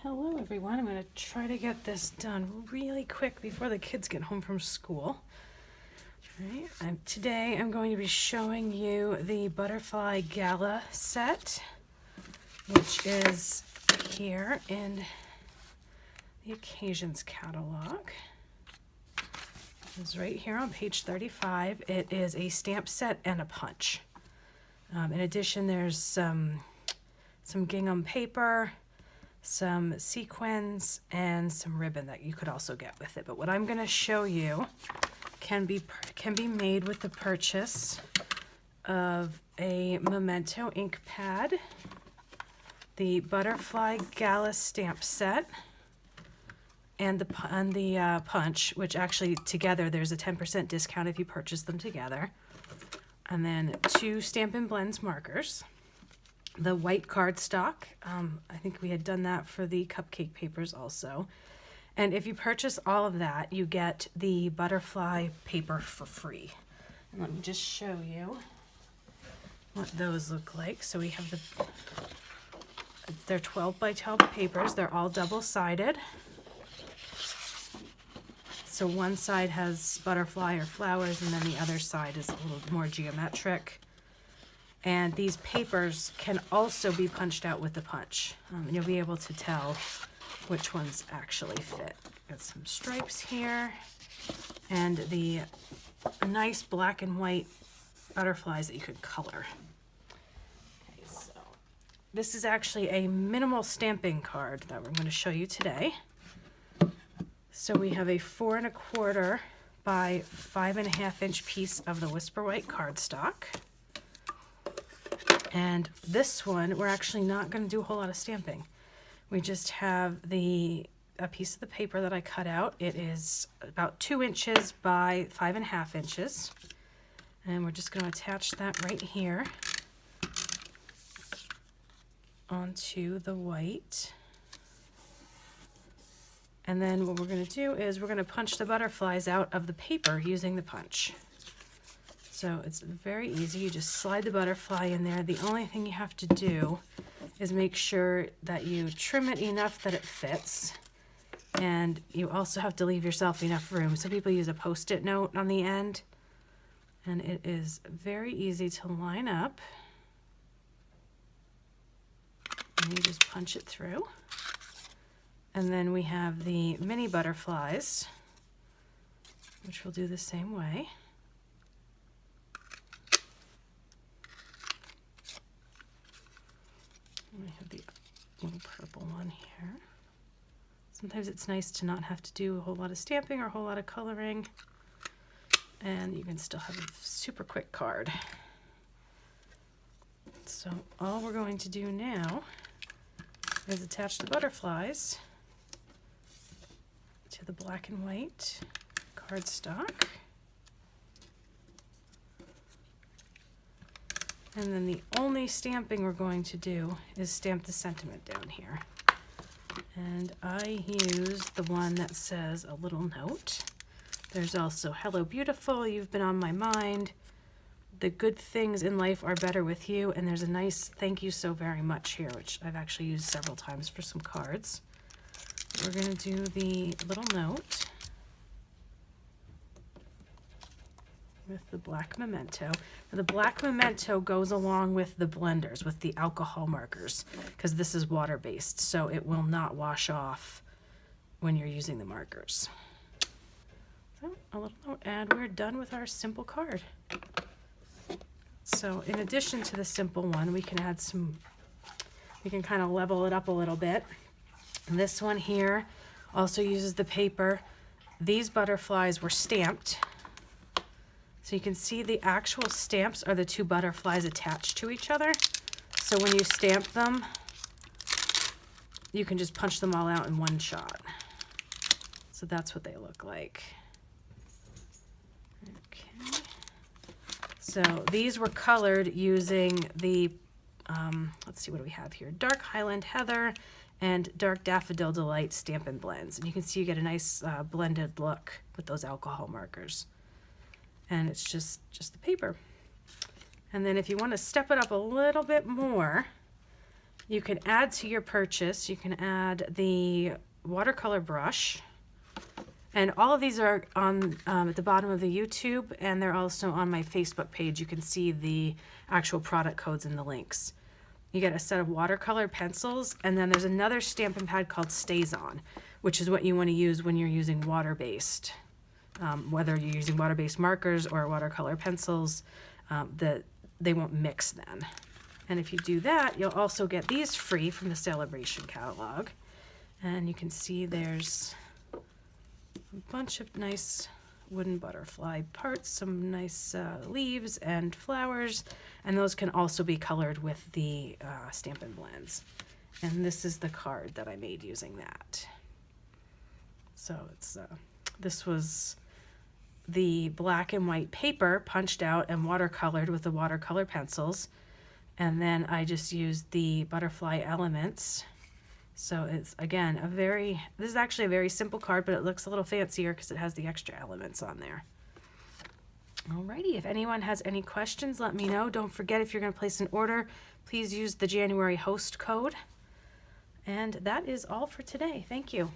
Hello everyone, I'm going to try to get this done really quick before the kids get home from school. Today I'm going to be showing you the Butterfly Gala set, which is here in the Occasions catalog. It's right here on page 35. It is a stamp set and a punch. In addition, there's some gingham paper, some sequins, and some ribbon that you could also get with it. But what I'm going to show you can be made with the purchase of a Memento ink pad, the Butterfly Gala stamp set, and the punch, which actually together there's a 10% discount if you purchase them together, and then 2 Stampin' Blends markers. The white cardstock, I think we had done that for the cupcake papers also. And if you purchase all of that, you get the butterfly paper for free. And let me just show you what those look like. So we have they're 12 by 12 papers. They're all double-sided. So one side has butterfly or flowers, and then the other side is a little more geometric. And these papers can also be punched out with the punch. And you'll be able to tell which ones actually fit. Got some stripes here, and the nice black and white butterflies that you could color. Okay, so this is actually a minimal stamping card that we're going to show you today. So we have a 4 1/4 by 5 1/2 inch piece of the Whisper White cardstock. And this one, we're actually not going to do a whole lot of stamping. We just have a piece of the paper that I cut out. It is about 2 inches by 5 1/2 inches. And we're just going to attach that right here onto the white. And then what we're going to do is we're going to punch the butterflies out of the paper using the punch. So it's very easy. You just slide the butterfly in there. The only thing you have to do is make sure that you trim it enough that it fits. And you also have to leave yourself enough room. Some people use a Post-it note on the end. And it is very easy to line up. And you just punch it through. And then we have the mini butterflies, which we'll do the same way. We have the little purple one here. Sometimes it's nice to not have to do a whole lot of stamping or a whole lot of coloring, and you can still have a super quick card. So all we're going to do now is attach the butterflies to the black and white cardstock. And then the only stamping we're going to do is stamp the sentiment down here. And I use the one that says a little note. There's also "Hello Beautiful, You've Been on My Mind. The good things in life are better with you." And there's a nice "Thank you so very much" here, which I've actually used several times for some cards. We're going to do the little note with the black Memento. Now, the black Memento goes along with the blenders, with the alcohol markers, because this is water-based, so it will not wash off when you're using the markers. So a little note, and we're done with our simple card. So in addition to the simple one, we can add we can kind of level it up a little bit. And this one here also uses the paper. These butterflies were stamped. So you can see the actual stamps are the 2 butterflies attached to each other. So when you stamp them, you can just punch them all out in one shot. So that's what they look like. Okay. So these were colored using the, let's see, what do we have here? Dark Highland Heather and Dark Daffodil Delight Stampin' Blends. And you can see you get a nice blended look with those alcohol markers. And it's just the paper. And then if you want to step it up a little bit more, You can add to your purchase, you can add the watercolor brush. And all of these are on at the bottom of the YouTube, and they're also on my Facebook page. You can see the actual product codes and the links. You get a set of watercolor pencils, and then there's another stamping pad called StazOn, which is what you want to use when you're using water-based. Whether you're using water-based markers or watercolor pencils, they won't mix then. And if you do that, you'll also get these free from the Celebration catalog. And you can see there's a bunch of nice wooden butterfly parts, some nice leaves and flowers, and those can also be colored with the Stampin' Blends. And this is the card that I made using that. So it's this was the black and white paper punched out and watercolored with the watercolor pencils, and then I just used the butterfly elements. So it's, again, this is actually a very simple card, but it looks a little fancier because it has the extra elements on there. Alrighty, if anyone has any questions, let me know. Don't forget, if you're going to place an order, please use the January host code. And that is all for today. Thank you.